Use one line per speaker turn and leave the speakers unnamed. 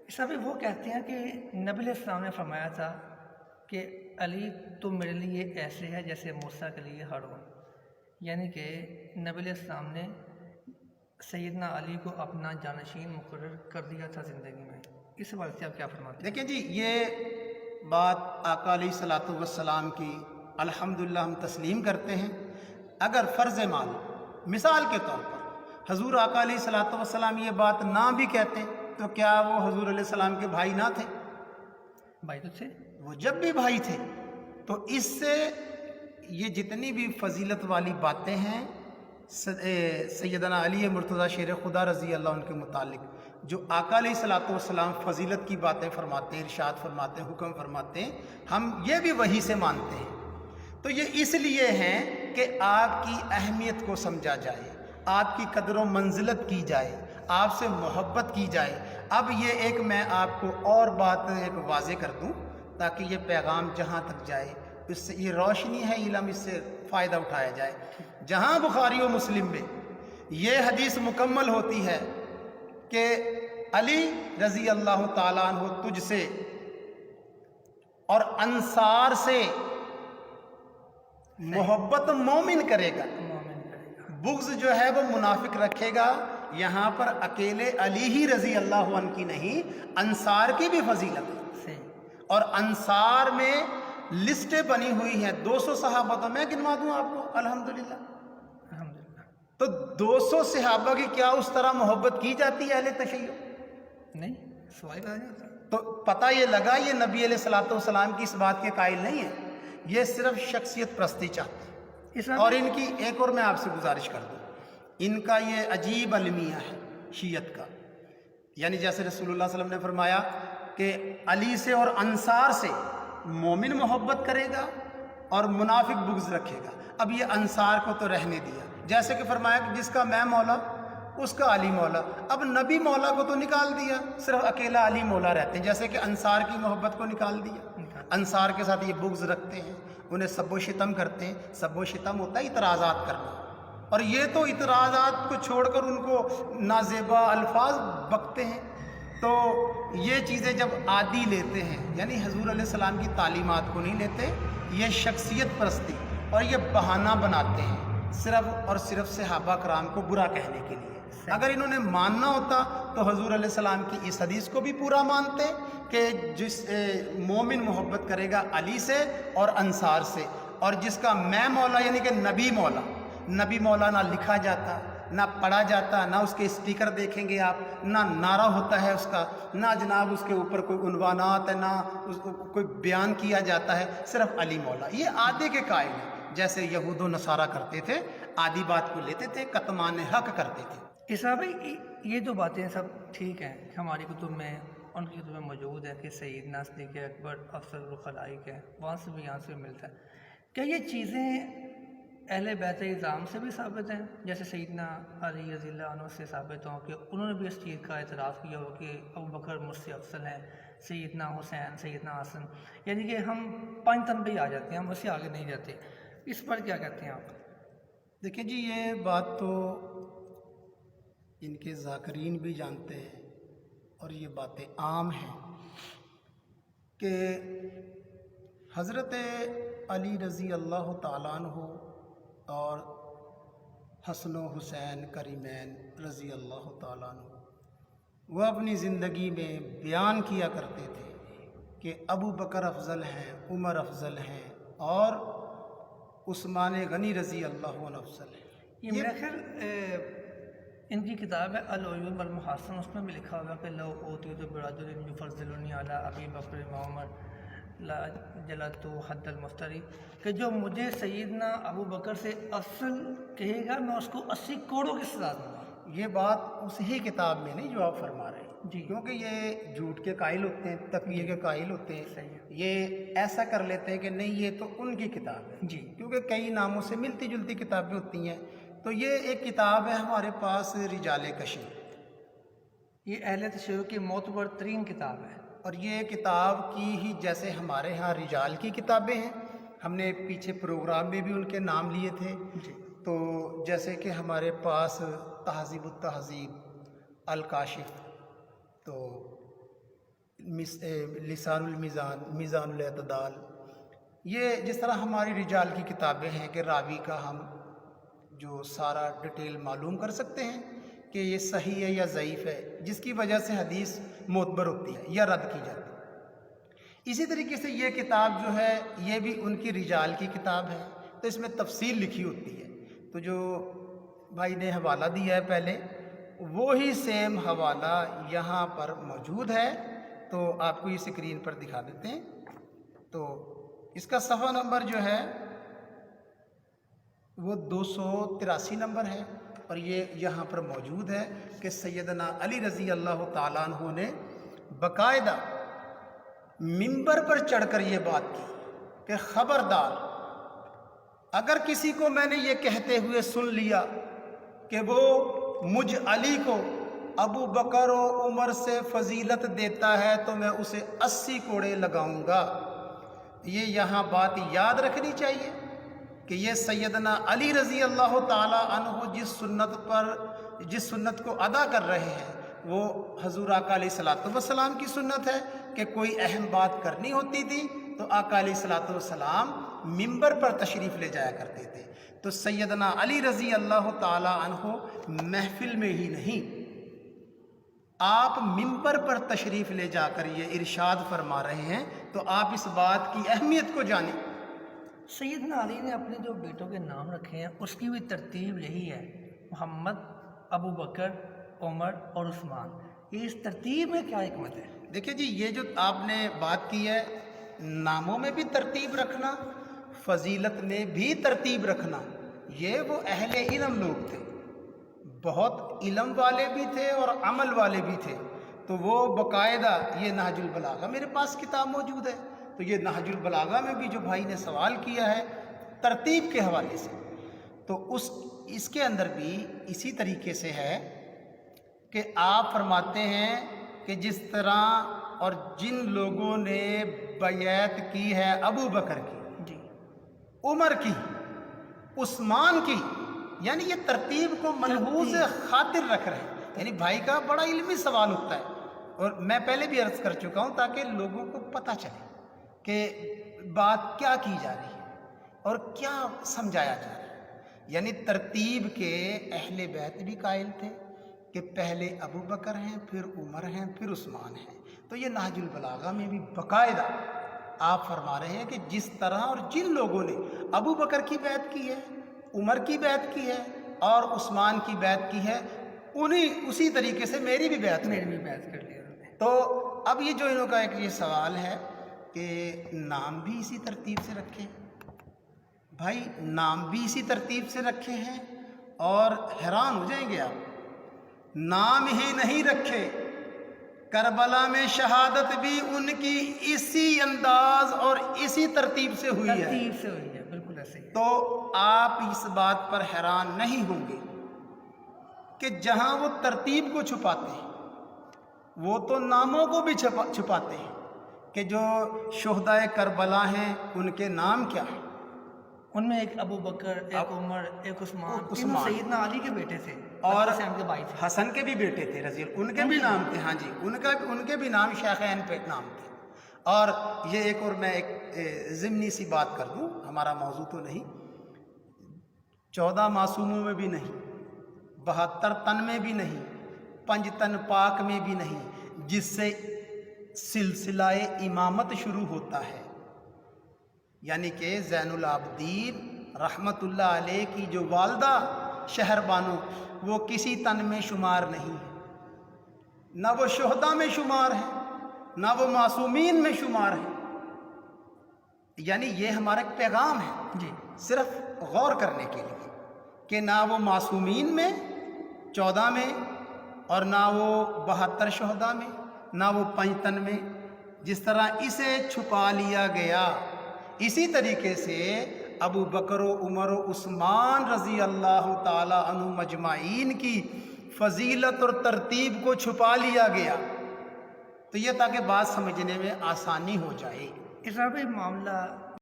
سبھی وہ کہتے ہیں کہ نبی علیہ السلام نے فرمایا تھا کہ علی تم میرے لیے ایسے ہے جیسے موسیٰ کے لیے ہارون، یعنی کہ نبی علیہ السلام نے سیدنا علی کو اپنا جانشین مقرر کر دیا تھا زندگی میں۔ اس بارے سے آپ کیا فرماتے ہیں؟
دیکھیں جی، یہ بات آقا علیہ الصلوۃ والسلام کی الحمدللہ ہم تسلیم کرتے ہیں۔ اگر فرض مال مثال کے طور پر حضور آقا علیہ الصلوۃ والسلام یہ بات نہ بھی کہتے تو کیا وہ حضور علیہ السلام کے بھائی نہ تھے؟
بھائی تو تھے،
وہ جب بھی بھائی تھے۔ تو اس سے یہ جتنی بھی فضیلت والی باتیں ہیں سیدنا علی مرتضیٰ شیر خدا رضی اللہ عنہ کے متعلق، جو آقا علیہ الصلوۃ والسلام فضیلت کی باتیں فرماتے ہیں، ارشاد فرماتے ہیں، حکم فرماتے ہیں، ہم یہ بھی وحی سے مانتے ہیں۔ تو یہ اس لیے ہیں کہ آپ کی اہمیت کو سمجھا جائے، آپ کی قدر و منزلت کی جائے، آپ سے محبت کی جائے۔ اب یہ ایک میں آپ کو اور بات ایک واضح کر دوں تاکہ یہ پیغام جہاں تک جائے، اس سے یہ روشنی ہے علم، اس سے فائدہ اٹھایا جائے۔ جہاں بخاری و مسلم میں یہ حدیث مکمل ہوتی ہے کہ علی رضی اللہ تعالیٰ عنہ تجھ سے اور انصار سے محبت مومن کرے گا،
مومن کرے گا۔
بغض جو ہے وہ منافق رکھے گا۔ یہاں پر اکیلے علی ہی رضی اللہ عنہ کی نہیں، انصار کی بھی فضیلت ہے۔
صحیح۔
اور انصار میں لسٹیں بنی ہوئی ہیں، 200 صحابہ تو میں گنوا دوں آپ کو الحمدللہ۔
الحمدللہ۔
تو 200 صحابہ کی کیا اس طرح محبت کی جاتی ہے اہل تشیع؟
نہیں، سوال کہا جاتا ہے۔
تو پتہ یہ لگا یہ نبی علیہ الصلوۃ والسلام کی اس بات کے قائل نہیں ہے، یہ صرف شخصیت پرستی چاہتے ہیں۔
اس میں
اور ان کی ایک اور میں آپ سے گزارش کر دوں، ان کا یہ عجیب المیہ ہے شیعت کا، یعنی جیسے رسول اللہ صلی اللہ علیہ وسلم نے فرمایا کہ علی سے اور انصار سے مومن محبت کرے گا اور منافق بغض رکھے گا۔ اب یہ انصار کو تو رہنے دیا، جیسے کہ فرمایا کہ جس کا میں مولا اس کا علی مولا۔ اب نبی مولا کو تو نکال دیا، صرف اکیلا علی مولا رہتے ہیں، جیسے کہ انصار کی محبت کو نکال دیا۔ انصار کے ساتھ یہ بغض رکھتے ہیں، انہیں سب و شتم کرتے ہیں۔ سب و شتم ہوتا ہے اعتراضات کرنا، اور یہ تو اعتراضات کو چھوڑ کر ان کو نازیبا الفاظ بکتے ہیں۔ تو یہ چیزیں جب عادی لیتے ہیں، یعنی حضور علیہ السلام کی تعلیمات کو نہیں لیتے، یہ شخصیت پرستی اور یہ بہانہ بناتے ہیں صرف اور صرف صحابہ کرام کو برا کہنے کے لیے۔ اگر انہوں نے ماننا ہوتا تو حضور علیہ السلام کی اس حدیث کو بھی پورا مانتے کہ جس مومن محبت کرے گا علی سے اور انصار سے، اور جس کا میں مولا یعنی کہ نبی مولا، نبی مولا نہ لکھا جاتا، نہ پڑھا جاتا، نہ اس کے اسٹیکر دیکھیں گے آپ، نہ نعرہ ہوتا ہے اس کا، نہ جناب اس کے اوپر کوئی عنوانات ہے، نہ اس کو کوئی بیان کیا جاتا ہے، صرف علی مولا۔ یہ آدھے کے قائل ہیں، جیسے یہود و نصارہ کرتے تھے، آدھی بات کو لیتے تھے، کتمان حق کرتے تھے۔
اسحاق بھائی، یہ جو باتیں سب ٹھیک ہیں، ہماری کتب میں، ان کی کتب میں موجود ہے کہ سیدنا صدیق اکبر افضل الخلائق ہے، وہاں سے بھی یہاں سے بھی ملتا ہے۔ کیا یہ چیزیں اہل بیت اعظام سے بھی ثابت ہیں، جیسے سیدنا علی رضی اللہ عنہ سے ثابت ہوں کہ انہوں نے بھی اس چیز کا اعتراف کیا ہو کہ ابوبکر مجھ سے افضل ہیں، سیدنا حسین، سیدنا حسن، یعنی کہ ہم پانچ تن پہ ہی آ جاتے ہیں، ہم اس سے آگے نہیں جاتے۔ اس پر کیا کہتے ہیں آپ؟
دیکھیں جی، یہ بات تو ان کے ذاکرین بھی جانتے ہیں اور یہ باتیں عام ہیں کہ حضرت علی رضی اللہ تعالیٰ عنہ اور حسن و حسین کریمین رضی اللہ تعالیٰ عنہ وہ اپنی زندگی میں بیان کیا کرتے تھے کہ ابو بکر افضل ہیں، عمر افضل ہیں، اور عثمان غنی رضی اللہ عنہ افضل ہیں۔
یہ میرا خیال ان کی کتاب ہے العیون والمحاسن، اس میں بھی لکھا ہوا کہ لو اوتیت برجل یفضلنی علی ابی بکر و عمر لا جلدت حد المفتری، کہ جو مجھے سیدنا ابو بکر سے افضل کہے گا میں اس کو 80 کروڑوں کی سزا دوں گا۔
یہ بات اسی کتاب میں نہیں جو آپ فرما رہے ہیں
جی،
کیونکہ یہ جھوٹ کے قائل ہوتے ہیں، تقویہ کے قائل ہوتے ہیں،
صحیح ہے۔
یہ ایسا کر لیتے ہیں کہ نہیں یہ تو ان کی کتاب ہے،
جی،
کیونکہ کئی ناموں سے ملتی جلتی کتابیں ہوتی ہیں۔ تو یہ ایک کتاب ہے ہمارے پاس رجال کشی،
یہ اہل تشیع کی معتبر ترین کتاب ہے،
اور یہ کتاب کی ہی جیسے ہمارے ہاں رجال کی کتابیں ہیں، ہم نے پیچھے پروگرام میں بھی ان کے نام لیے تھے۔
جی،
تو جیسے کہ ہمارے پاس تہذیب التہذیب، الکاشف، تو لسان المیزان، میزان الاعتدال، یہ جس طرح ہماری رجال کی کتابیں ہیں کہ راوی کا ہم جو سارا ڈیٹیل معلوم کر سکتے ہیں کہ یہ صحیح ہے یا ضعیف ہے، جس کی وجہ سے حدیث معتبر ہوتی ہے یا رد کی جاتی ہے۔ اسی طریقے سے یہ کتاب جو ہے یہ بھی ان کی رجال کی کتاب ہے، تو اس میں تفصیل لکھی ہوتی ہے۔ تو جو بھائی نے حوالہ دیا ہے پہلے، وہی سیم حوالہ یہاں پر موجود ہے، تو آپ کو یہ اسکرین پر دکھا دیتے ہیں۔ تو اس کا صفحہ نمبر جو ہے وہ 283 نمبر ہے، اور یہ یہاں پر موجود ہے کہ سیدنا علی رضی اللہ تعالیٰ عنہ نے باقاعدہ منبر پر چڑھ کر یہ بات کی کہ خبردار، اگر کسی کو میں نے یہ کہتے ہوئے سن لیا کہ وہ مجھ علی کو ابو بکر و عمر سے فضیلت دیتا ہے تو میں اسے 80 کوڑے لگاؤں گا۔ یہ یہاں بات یاد رکھنی چاہیے کہ یہ سیدنا علی رضی اللہ تعالی عنہ جس سنت کو ادا کر رہے ہیں وہ حضور آقا علیہ الصلوۃ والسلام کی سنت ہے کہ کوئی اہم بات کرنی ہوتی تھی تو آقا علیہ الصلوۃ والسلام منبر پر تشریف لے جایا کرتے تھے۔ تو سیدنا علی رضی اللہ تعالی عنہ محفل میں ہی نہیں، آپ منبر پر تشریف لے جا کر یہ ارشاد فرما رہے ہیں، تو آپ اس بات کی اہمیت کو جانیں۔
سیدنا علی نے اپنے جو بیٹوں کے نام رکھے ہیں اس کی بھی ترتیب یہی ہے، محمد، ابو بکر، عمر اور عثمان۔ یہ اس ترتیب میں کیا حکمت ہے؟
دیکھیں جی، یہ جو آپ نے بات کی ہے، ناموں میں بھی ترتیب رکھنا، فضیلت میں بھی ترتیب رکھنا، یہ وہ اہل علم لوگ تھے، بہت علم والے بھی تھے اور عمل والے بھی تھے۔ تو وہ باقاعدہ، یہ نہج البلاغہ میرے پاس کتاب موجود ہے، تو یہ نہج البلاغہ میں بھی جو بھائی نے سوال کیا ہے ترتیب کے حوالے سے، تو اس کے اندر بھی اسی طریقے سے ہے کہ آپ فرماتے ہیں کہ جس طرح اور جن لوگوں نے بیعت کی ہے ابو بکر کی،
جی،
عمر کی، عثمان کی، یعنی یہ ترتیب کو ملحوظ خاطر رکھ رہے ہیں۔ یعنی بھائی کا بڑا علمی سوال ہوتا ہے، اور میں پہلے بھی عرض کر چکا ہوں تاکہ لوگوں کو پتہ چلے کہ بات کیا کی جا رہی ہے اور کیا سمجھایا جا رہا ہے۔ یعنی ترتیب کے اہل بیت بھی قائل تھے کہ پہلے ابو بکر ہیں، پھر عمر ہیں، پھر عثمان ہیں۔ تو یہ نہج البلاغہ میں بھی باقاعدہ آپ فرما رہے ہیں کہ جس طرح اور جن لوگوں نے ابو بکر کی بیعت کی ہے، عمر کی بیعت کی ہے اور عثمان کی بیعت کی ہے، اسی طریقے سے میری بھی بیعت
میری بھی بیعت کر لی انہوں نے۔
تو اب یہ جو انہوں کا ایک یہ سوال ہے کہ نام بھی اسی ترتیب سے رکھے، بھائی نام بھی اسی ترتیب سے رکھے ہیں، اور حیران ہو جائیں گے آپ، نام ہی نہیں رکھے، کربلا میں شہادت بھی ان کی اسی انداز اور اسی ترتیب سے ہوئی ہے۔
ترتیب سے ہوئی ہے، بالکل ایسے ہی ہے۔
تو آپ اس بات پر حیران نہیں ہوں گے کہ جہاں وہ ترتیب کو چھپاتے ہیں وہ تو ناموں کو بھی چھپاتے ہیں کہ جو شہدائے کربلا ہیں ان کے نام کیا ہیں۔
ان میں ایک ابو بکر، ایک عمر، ایک عثمان، تینوں سیدنا علی کے بیٹے تھے
اور
حسین کے بھائی تھے۔
حسن کے بھی بیٹے تھے رضی اللہ، ان کے بھی نام تھے، ہاں جی، ان کے بھی نام شیخین پہ نام تھے۔ اور یہ ایک اور میں ایک ضمنی سی بات کر دوں، ہمارا موضوع تو نہیں، 14 معصوموں میں بھی نہیں، 72 تن میں بھی نہیں، 5 تن پاک میں بھی نہیں، جس سے سلسلہ امامت شروع ہوتا ہے، یعنی کہ زین العابدین رحمت اللہ علیہ کی جو والدہ شہر بانو، وہ کسی تن میں شمار نہیں ہے، نہ وہ شہداء میں شمار ہے، نہ وہ معصومین میں شمار ہے۔ یعنی یہ ہمارا ایک پیغام ہے
جی،
صرف غور کرنے کے لیے کہ نہ وہ معصومین میں 14 میں، اور نہ وہ 72 شہداء میں، نہ وہ 5 تن میں، جس طرح اسے چھپا لیا گیا، اسی طریقے سے ابو بکر و عمر و عثمان رضی اللہ تعالی عنہ مجمعین کی فضیلت اور ترتیب کو چھپا لیا گیا، تو یہ تاکہ بات سمجھنے میں آسانی ہو جائے۔
اس طرح بھی معاملہ